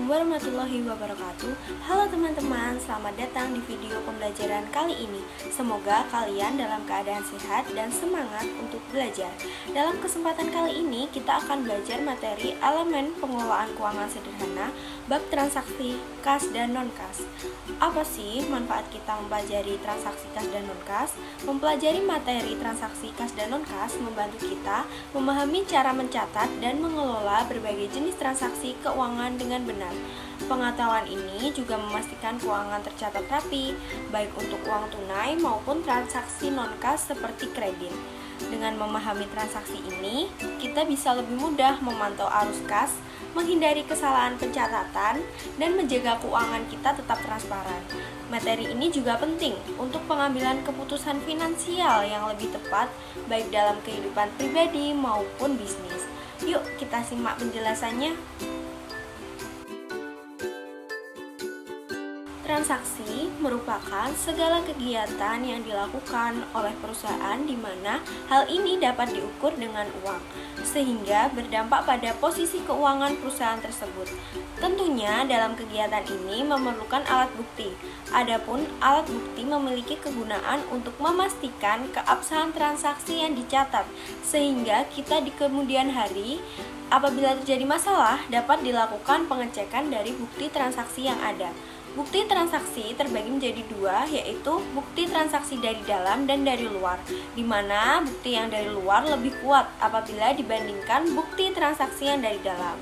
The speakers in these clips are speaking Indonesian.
Assalamualaikum warahmatullahi wabarakatuh. Halo teman-teman, selamat datang di video pembelajaran kali ini. Semoga kalian dalam keadaan sehat dan semangat untuk belajar. Dalam kesempatan kali ini kita akan belajar materi elemen pengelolaan keuangan sederhana, bab transaksi kas dan non-kas. Apa sih manfaat kita mempelajari transaksi kas dan non-kas? Mempelajari materi transaksi kas dan non-kas membantu kita memahami cara mencatat dan mengelola berbagai jenis transaksi keuangan dengan benar. Pengetahuan ini juga memastikan keuangan tercatat rapi, baik untuk uang tunai maupun transaksi non-kas seperti kredit. Dengan memahami transaksi ini, kita bisa lebih mudah memantau arus kas, menghindari kesalahan pencatatan, dan menjaga keuangan kita tetap transparan. Materi ini juga penting untuk pengambilan keputusan finansial yang lebih tepat, baik dalam kehidupan pribadi maupun bisnis. Yuk kita simak penjelasannya. Transaksi merupakan segala kegiatan yang dilakukan oleh perusahaan di mana hal ini dapat diukur dengan uang, sehingga berdampak pada posisi keuangan perusahaan tersebut. Tentunya dalam kegiatan ini memerlukan alat bukti. Adapun alat bukti memiliki kegunaan untuk memastikan keabsahan transaksi yang dicatat, sehingga kita di kemudian hari apabila terjadi masalah dapat dilakukan pengecekan dari bukti transaksi yang ada. Bukti transaksi terbagi menjadi dua, yaitu bukti transaksi dari dalam dan dari luar, di mana bukti yang dari luar lebih kuat apabila dibandingkan bukti transaksi yang dari dalam.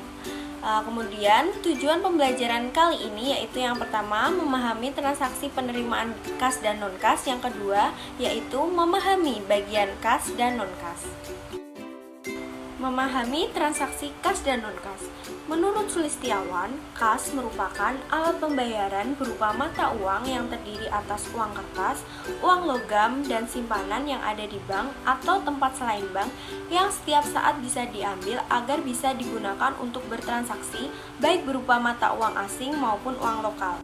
Kemudian tujuan pembelajaran kali ini yaitu yang pertama memahami transaksi penerimaan kas dan non-kas, yang kedua yaitu memahami bagian kas dan non-kas. Memahami transaksi kas dan non-kas. Menurut Sulistiawan, kas merupakan alat pembayaran berupa mata uang yang terdiri atas uang kertas, uang logam, dan simpanan yang ada di bank atau tempat selain bank yang setiap saat bisa diambil agar bisa digunakan untuk bertransaksi baik berupa mata uang asing maupun uang lokal.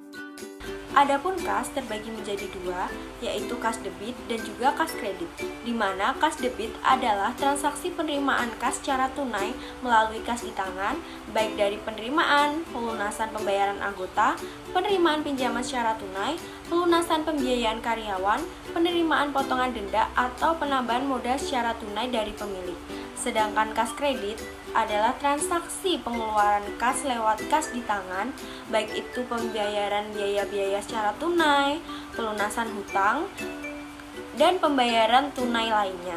Adapun kas terbagi menjadi dua, yaitu kas debit dan juga kas kredit, di mana kas debit adalah transaksi penerimaan kas secara tunai melalui kas di tangan, baik dari penerimaan, pelunasan pembayaran anggota, penerimaan pinjaman secara tunai, pelunasan pembiayaan karyawan, penerimaan potongan denda, atau penambahan modal secara tunai dari pemilik. Sedangkan kas kredit adalah transaksi pengeluaran kas lewat kas di tangan, baik itu pembayaran biaya-biaya secara tunai, pelunasan hutang, dan pembayaran tunai lainnya.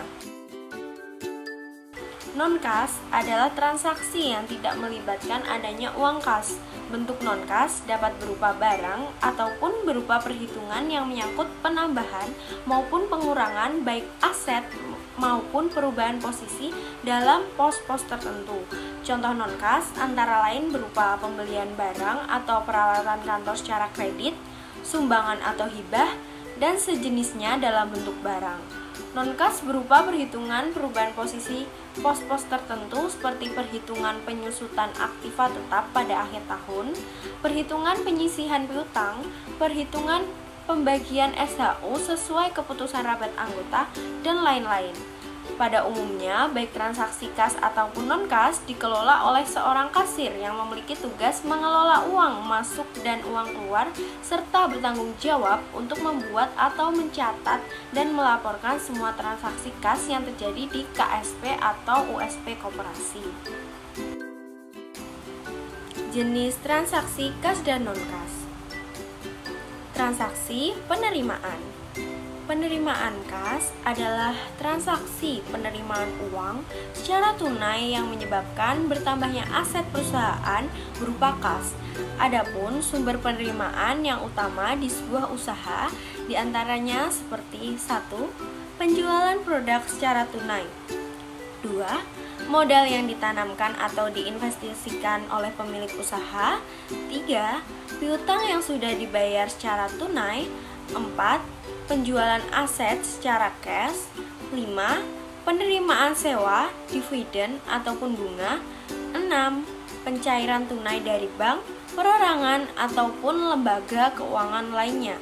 Non-kas adalah transaksi yang tidak melibatkan adanya uang kas. Bentuk non-kas dapat berupa barang ataupun berupa perhitungan yang menyangkut penambahan maupun pengurangan baik aset maupun perubahan posisi dalam pos-pos tertentu. Contoh non-kas antara lain berupa pembelian barang atau peralatan kantor secara kredit, sumbangan atau hibah, dan sejenisnya dalam bentuk barang. Non-kas berupa perhitungan perubahan posisi pos-pos tertentu seperti perhitungan penyusutan aktiva tetap pada akhir tahun, perhitungan penyisihan piutang, perhitungan pembagian SHU sesuai keputusan rapat anggota, dan lain-lain. Pada umumnya, baik transaksi kas ataupun non-kas dikelola oleh seorang kasir yang memiliki tugas mengelola uang masuk dan uang keluar, serta bertanggung jawab untuk membuat atau mencatat dan melaporkan semua transaksi kas yang terjadi di KSP atau USP koperasi. Jenis transaksi kas dan non-kas. Transaksi penerimaan. Penerimaan kas adalah transaksi penerimaan uang secara tunai yang menyebabkan bertambahnya aset perusahaan berupa kas. Adapun sumber penerimaan yang utama di sebuah usaha diantaranya seperti 1. Penjualan produk secara tunai. 2. Modal yang ditanamkan atau diinvestasikan oleh pemilik usaha. 3. Piutang yang sudah dibayar secara tunai. 4. Penjualan aset secara cash. 5. Penerimaan sewa, dividen ataupun bunga. 6. Pencairan tunai dari bank, perorangan ataupun lembaga keuangan lainnya.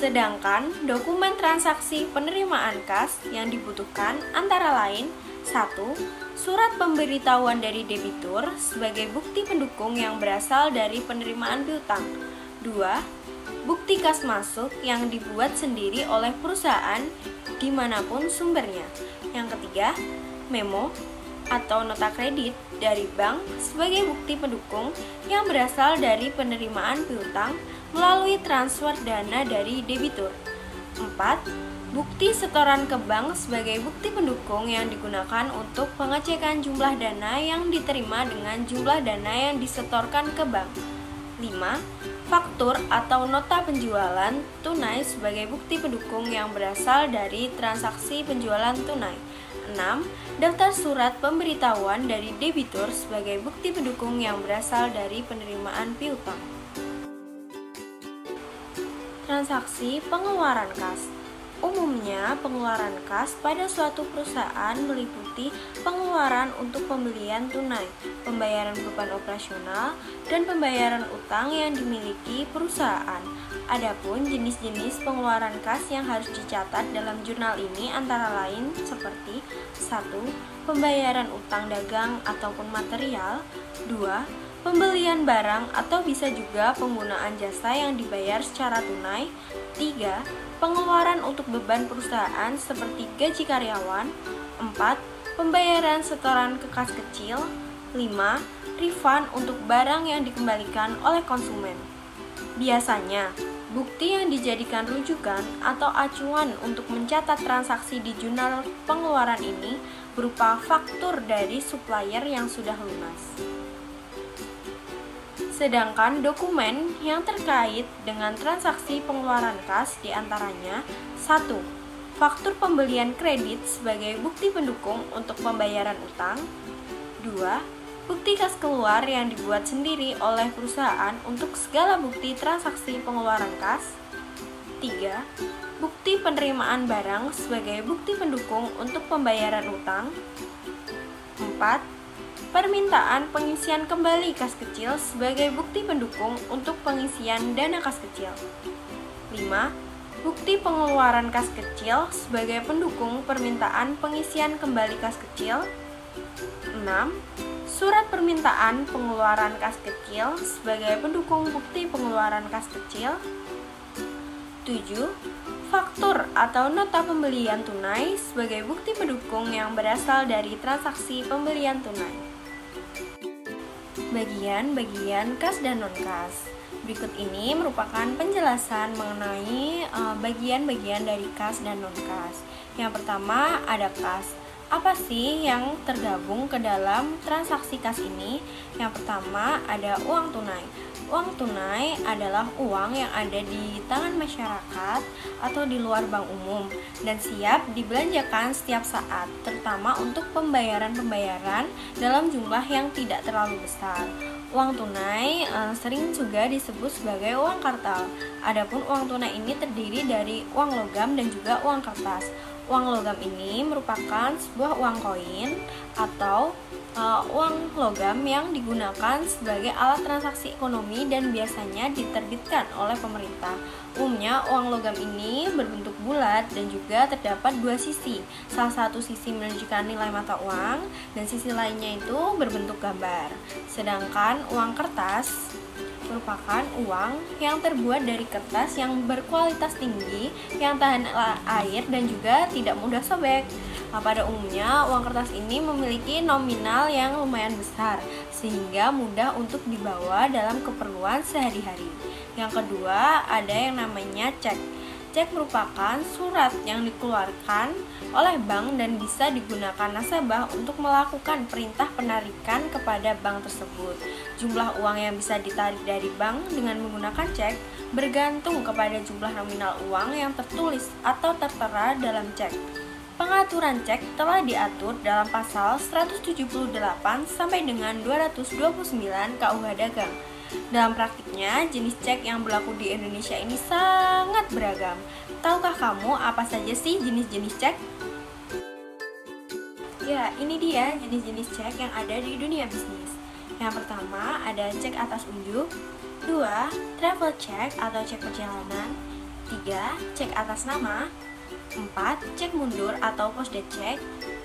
Sedangkan dokumen transaksi penerimaan kas yang dibutuhkan antara lain 1. Surat pemberitahuan dari debitur sebagai bukti pendukung yang berasal dari penerimaan piutang. 2. Bukti kas masuk yang dibuat sendiri oleh perusahaan dimanapun sumbernya. Yang ketiga, memo atau nota kredit dari bank sebagai bukti pendukung yang berasal dari penerimaan piutang melalui transfer dana dari debitur. 4. Bukti setoran ke bank sebagai bukti pendukung yang digunakan untuk pengecekan jumlah dana yang diterima dengan jumlah dana yang disetorkan ke bank. 5. Faktur atau nota penjualan tunai sebagai bukti pendukung yang berasal dari transaksi penjualan tunai. 6. Daftar surat pemberitahuan dari debitur sebagai bukti pendukung yang berasal dari penerimaan piutang. Transaksi pengeluaran kas. Umumnya, pengeluaran kas pada suatu perusahaan meliputi pengeluaran untuk pembelian tunai, pembayaran beban operasional, dan pembayaran utang yang dimiliki perusahaan. Adapun jenis-jenis pengeluaran kas yang harus dicatat dalam jurnal ini antara lain seperti 1. Pembayaran utang dagang ataupun material. 2. Pembelian barang atau bisa juga penggunaan jasa yang dibayar secara tunai. 3. Pengeluaran untuk beban perusahaan seperti gaji karyawan. 4. Pembayaran setoran ke kas kecil. 5. Refund untuk barang yang dikembalikan oleh konsumen. Biasanya, bukti yang dijadikan rujukan atau acuan untuk mencatat transaksi di jurnal pengeluaran ini berupa faktur dari supplier yang sudah lunas. Sedangkan dokumen yang terkait dengan transaksi pengeluaran kas diantaranya 1. Faktur pembelian kredit sebagai bukti pendukung untuk pembayaran utang. 2. Bukti kas keluar yang dibuat sendiri oleh perusahaan untuk segala bukti transaksi pengeluaran kas. 3. Bukti penerimaan barang sebagai bukti pendukung untuk pembayaran utang. 4. Permintaan pengisian kembali kas kecil sebagai bukti pendukung untuk pengisian dana kas kecil. 5. Bukti pengeluaran kas kecil sebagai pendukung permintaan pengisian kembali kas kecil. 6. Surat permintaan pengeluaran kas kecil sebagai pendukung bukti pengeluaran kas kecil. 7. Faktur atau nota pembelian tunai sebagai bukti pendukung yang berasal dari transaksi pembelian tunai. Bagian-bagian kas dan non-kas. Berikut ini merupakan penjelasan mengenai bagian-bagian dari kas dan non-kas. Yang pertama ada kas. Apa sih yang tergabung ke dalam transaksi kas ini? Yang pertama ada uang tunai. Uang tunai adalah uang yang ada di tangan masyarakat atau di luar bank umum dan siap dibelanjakan setiap saat, terutama untuk pembayaran-pembayaran dalam jumlah yang tidak terlalu besar. Uang tunai sering juga disebut sebagai uang kartal. Adapun uang tunai ini terdiri dari uang logam dan juga uang kertas. Uang logam ini merupakan sebuah uang koin atau uang logam yang digunakan sebagai alat transaksi ekonomi dan biasanya diterbitkan oleh pemerintah. Umumnya uang logam ini berbentuk bulat dan juga terdapat dua sisi. Salah satu sisi menunjukkan nilai mata uang dan sisi lainnya itu berbentuk gambar. Sedangkan uang kertas merupakan uang yang terbuat dari kertas yang berkualitas tinggi, yang tahan air dan juga tidak mudah sobek. Pada umumnya, uang kertas ini memiliki nominal yang lumayan besar, sehingga mudah untuk dibawa dalam keperluan sehari-hari. Yang kedua, ada yang namanya cek. Cek merupakan surat yang dikeluarkan oleh bank dan bisa digunakan nasabah untuk melakukan perintah penarikan kepada bank tersebut. Jumlah uang yang bisa ditarik dari bank dengan menggunakan cek bergantung kepada jumlah nominal uang yang tertulis atau tertera dalam cek. Pengaturan cek telah diatur dalam pasal 178 sampai dengan 229 KUH Dagang. Dalam praktiknya, jenis cek yang berlaku di Indonesia ini sangat beragam. Tahukah kamu apa saja sih jenis-jenis cek? Ya, ini dia jenis-jenis cek yang ada di dunia bisnis. Yang pertama ada cek atas unjuk. 2. Travel check atau cek perjalanan. 3. Cek atas nama. 4. Cek mundur atau postdate check.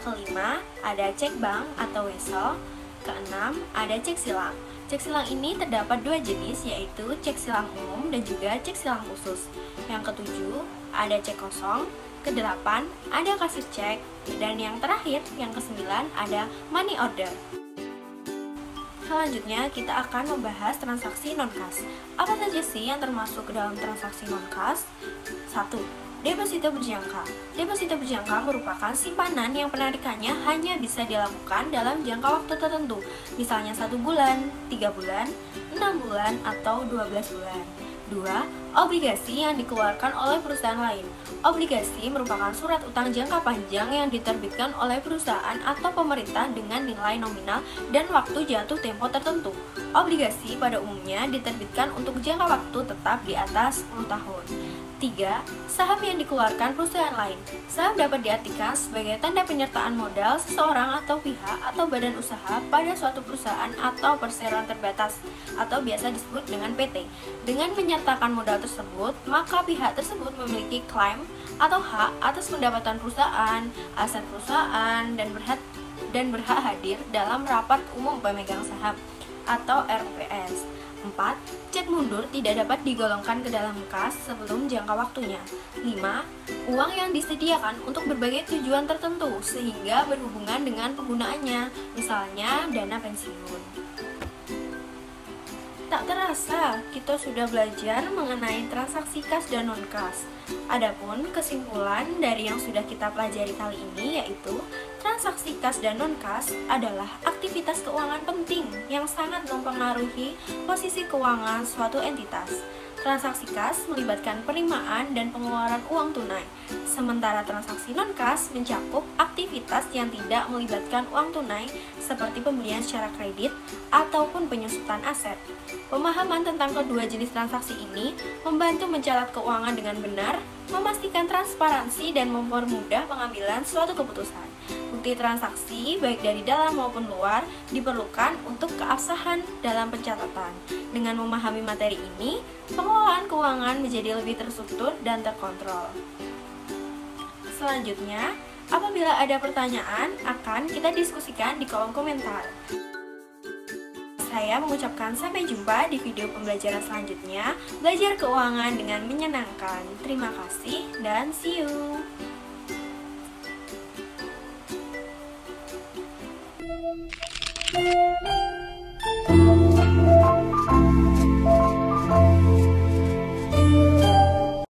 Kelima, ada cek bank atau wesel. Keenam, ada cek silang. Cek silang ini terdapat dua jenis, yaitu cek silang umum dan juga cek silang khusus. Yang ketujuh, ada cek kosong. Kedelapan, ada kasir cek. Dan yang terakhir, yang kesembilan, ada money order. Selanjutnya, kita akan membahas transaksi non-kas. Apa saja sih yang termasuk ke dalam transaksi non-kas? 1. Deposito berjangka. Deposito berjangka merupakan simpanan yang penarikannya hanya bisa dilakukan dalam jangka waktu tertentu, misalnya 1 bulan, 3 bulan, 6 bulan, atau 12 bulan. 2. Obligasi yang dikeluarkan oleh perusahaan lain. Obligasi merupakan surat utang jangka panjang yang diterbitkan oleh perusahaan atau pemerintah dengan nilai nominal dan waktu jatuh tempo tertentu. Obligasi pada umumnya diterbitkan untuk jangka waktu tetap di atas 10 tahun. 3. Saham yang dikeluarkan perusahaan lain. Saham dapat diartikan sebagai tanda penyertaan modal seseorang atau pihak atau badan usaha pada suatu perusahaan atau perseroan terbatas atau biasa disebut dengan PT. Dengan menyertakan modal tersebut, maka pihak tersebut memiliki klaim atau hak atas pendapatan perusahaan, aset perusahaan, dan berhak hadir dalam rapat umum pemegang saham atau RUPS. 4. Cek mundur tidak dapat digolongkan ke dalam kas sebelum jangka waktunya. 5. Uang yang disediakan untuk berbagai tujuan tertentu sehingga berhubungan dengan penggunaannya, misalnya dana pensiun. Tak terasa, kita sudah belajar mengenai transaksi kas dan non-kas. Adapun kesimpulan dari yang sudah kita pelajari kali ini yaitu transaksi kas dan non-kas adalah aktivitas keuangan penting yang sangat mempengaruhi posisi keuangan suatu entitas. Transaksi kas melibatkan penerimaan dan pengeluaran uang tunai, sementara transaksi non-kas mencakup aktivitas yang tidak melibatkan uang tunai seperti pembelian secara kredit ataupun penyusutan aset. Pemahaman tentang kedua jenis transaksi ini membantu mencatat keuangan dengan benar, memastikan transparansi dan mempermudah pengambilan suatu keputusan. Bukti transaksi baik dari dalam maupun luar diperlukan untuk keabsahan dalam pencatatan. Dengan memahami materi ini, pengelolaan keuangan menjadi lebih terstruktur dan terkontrol. Selanjutnya, apabila ada pertanyaan, akan kita diskusikan di kolom komentar. Saya mengucapkan sampai jumpa di video pembelajaran selanjutnya. Belajar keuangan dengan menyenangkan. Terima kasih dan see you.